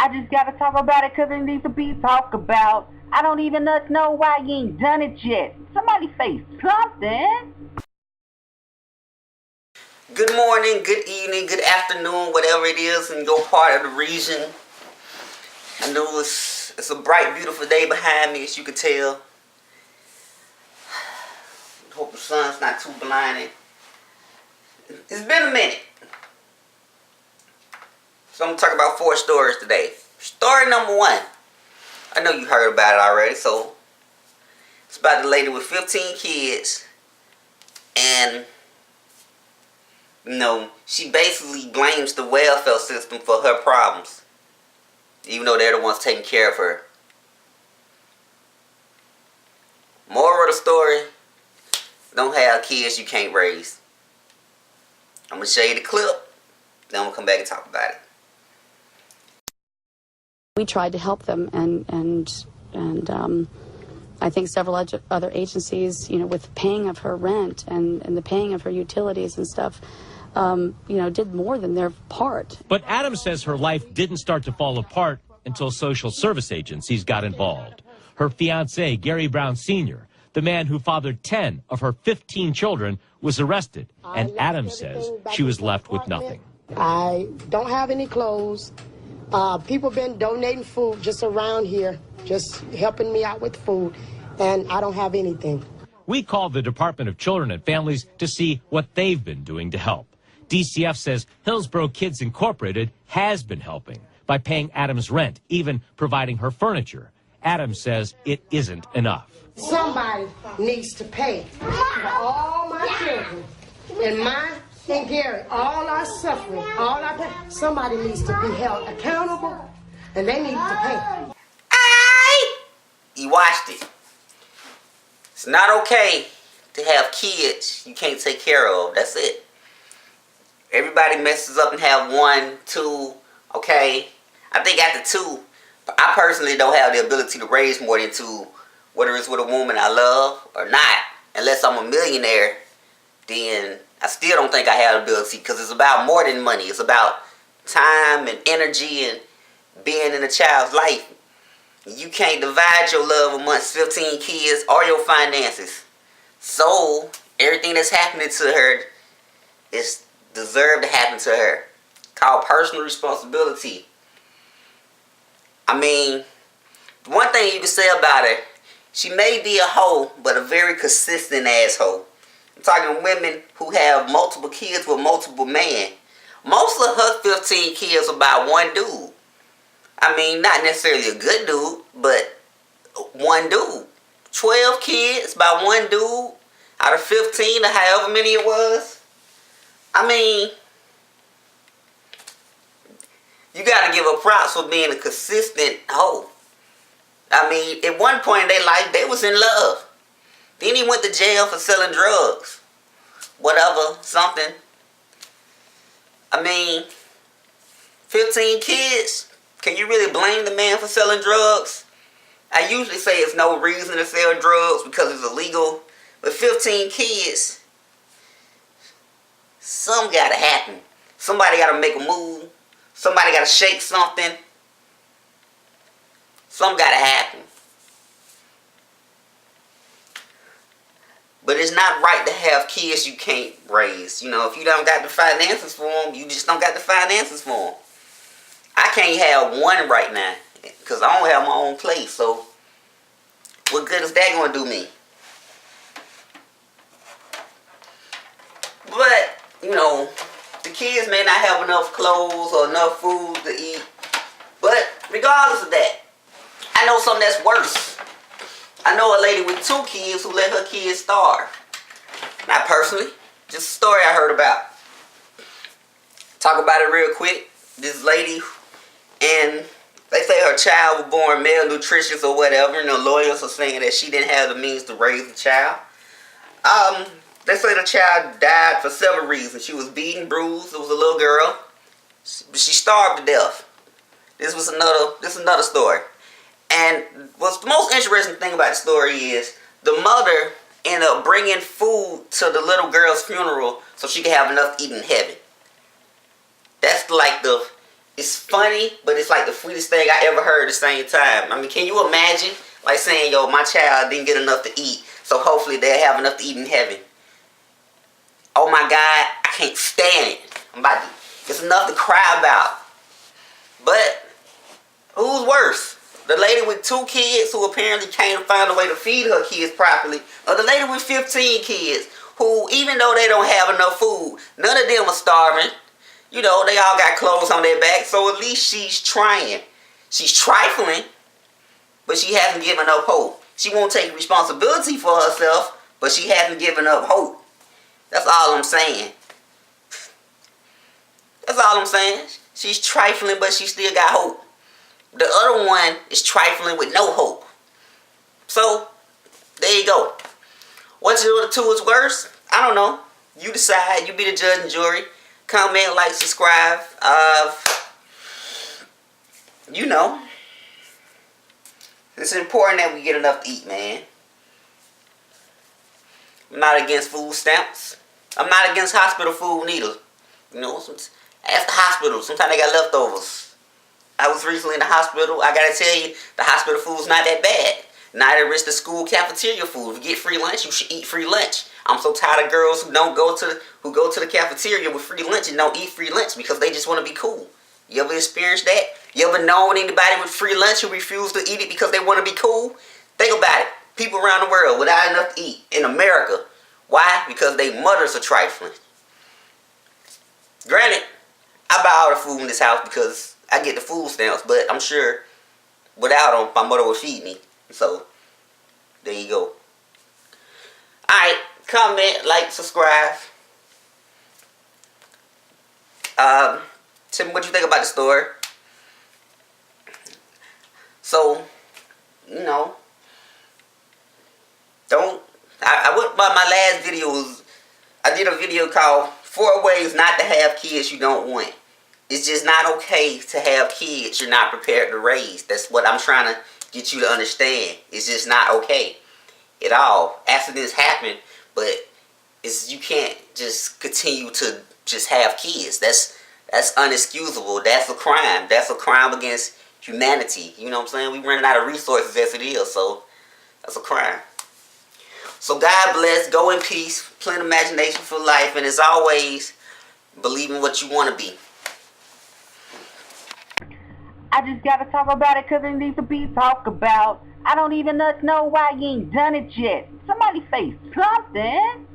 I just gotta talk about it 'cause it needs to be talked about. I don't even know why you ain't done it yet. Somebody say something. Good morning, good evening, good afternoon, whatever it is in your part of the region. I know it's a bright, beautiful day behind me, as you can tell. Hope the sun's not too blinding. It's been a minute. So I'm going to talk about 4 stories today. Story number 1. I know you heard about it already, so it's about the lady with 15 kids. And, you know, she basically blames the welfare system for her problems, even though they're the ones taking care of her. Moral of the story, don't have kids you can't raise. I'm going to show you the clip, then I'm going to come back and talk about it. We tried to help them, and I think several other agencies, you know, with paying of her rent and the paying of her utilities and stuff, you know, did more than their part. But Adams says her life didn't start to fall apart until social service agencies got involved. Her fiancé, Gary Brown Sr., the man who fathered 10 of her 15 children, was arrested, and Adams says she was left with nothing. I don't have any clothes. People been donating food just around here, just helping me out with food, and I don't have anything. We called the Department of Children and Families to see what they've been doing to help. DCF says Hillsborough Kids Incorporated has been helping by paying Adams rent, even providing her furniture. Adams says it isn't enough. Somebody needs to pay for all my children, and mine and Gary, all our suffering, all our pain. Somebody needs to be held accountable, and they need to pay. You watched it. It's not okay to have kids you can't take care of. That's it. Everybody messes up and have 1, 2, okay? I think after 2, I personally don't have the ability to raise more than 2, whether it's with a woman I love or not. Unless I'm a millionaire, then I still don't think I have the ability, because it's about more than money. It's about time and energy and being in a child's life. You can't divide your love amongst 15 kids or your finances. So everything that's happening to her is deserved to happen to her. Called personal responsibility. I mean, one thing you can say about her, she may be a hoe, but a very consistent asshole. I'm talking women who have multiple kids with multiple men. Most of her 15 kids are by one dude. I mean, not necessarily a good dude, but one dude. 12 kids by one dude out of 15 or however many it was. I mean, you gotta give her props for being a consistent hoe. I mean, at one point in their life, they was in love. Then he went to jail for selling drugs. Whatever, something. I mean, 15 kids. Can you really blame the man for selling drugs? I usually say it's no reason to sell drugs because it's illegal. But 15 kids, something gotta happen. Somebody gotta make a move. Somebody gotta shake something. Something gotta happen. But it's not right to have kids you can't raise. You know, if you don't got the finances for them, you just don't got the finances for them. I can't have one right now because I don't have my own place. So what good is that going to do me? But, you know, the kids may not have enough clothes or enough food to eat. But regardless of that, I know something that's worse. I know a lady with 2 kids who let her kids starve. Not personally, just a story I heard about. Talk about it real quick. This lady, and they say her child was born malnutritious or whatever, and the lawyers are saying that she didn't have the means to raise the child. They say the child died for several reasons. She was beaten, bruised. It was a little girl. She starved to death. This is another story. And what's the most interesting thing about the story is the mother ended up bringing food to the little girl's funeral so she could have enough to eat in heaven. That's like the it's funny, but it's like the sweetest thing I ever heard at the same time. I mean, can you imagine, like saying, yo, my child didn't get enough to eat, so hopefully they'll have enough to eat in heaven. Oh my God, I can't stand it. It's enough to cry about. But who's worse? The lady with 2 kids who apparently can't find a way to feed her kids properly, or the lady with 15 kids who, even though they don't have enough food, none of them are starving. You know, they all got clothes on their back, so at least she's trying. She's trifling, but she hasn't given up hope. She won't take responsibility for herself, but she hasn't given up hope. That's all I'm saying. That's all I'm saying. She's trifling, but she still got hope. The other one is trifling with no hope. So, there you go. Which of the two is worse? I don't know. You decide. You be the judge and jury. Comment, like, subscribe. You know. It's important that we get enough to eat, man. I'm not against food stamps. I'm not against hospital food neither. You know, ask the hospital. Sometimes they got leftovers. I was recently in the hospital. I gotta tell you, the hospital food's not that bad. Neither is the school cafeteria food. If you get free lunch, you should eat free lunch. I'm so tired of girls who go to the cafeteria with free lunch and don't eat free lunch because they just want to be cool. You ever experienced that? You ever known anybody with free lunch who refused to eat it because they want to be cool? Think about it. People around the world without enough to eat in America. Why? Because they mothers are trifling. Granted, I buy all the food in this house because I get the food stamps, but I'm sure without them, my mother would feed me. So, there you go. Alright, comment, like, subscribe. Tell me what you think about the story. So, you know, my last video was, I did a video called 4 Ways Not to Have Kids You Don't Want. It's just not okay to have kids you're not prepared to raise. That's what I'm trying to get you to understand. It's just not okay at all. Accidents happen, but you can't just continue to just have kids. That's unexcusable. That's a crime. That's a crime against humanity. You know what I'm saying? We're running out of resources as it is, so that's a crime. So God bless. Go in peace. Plenty of imagination for life. And as always, believe in what you want to be. I just gotta talk about it because it needs to be talked about. I don't even know why you ain't done it yet. Somebody say something.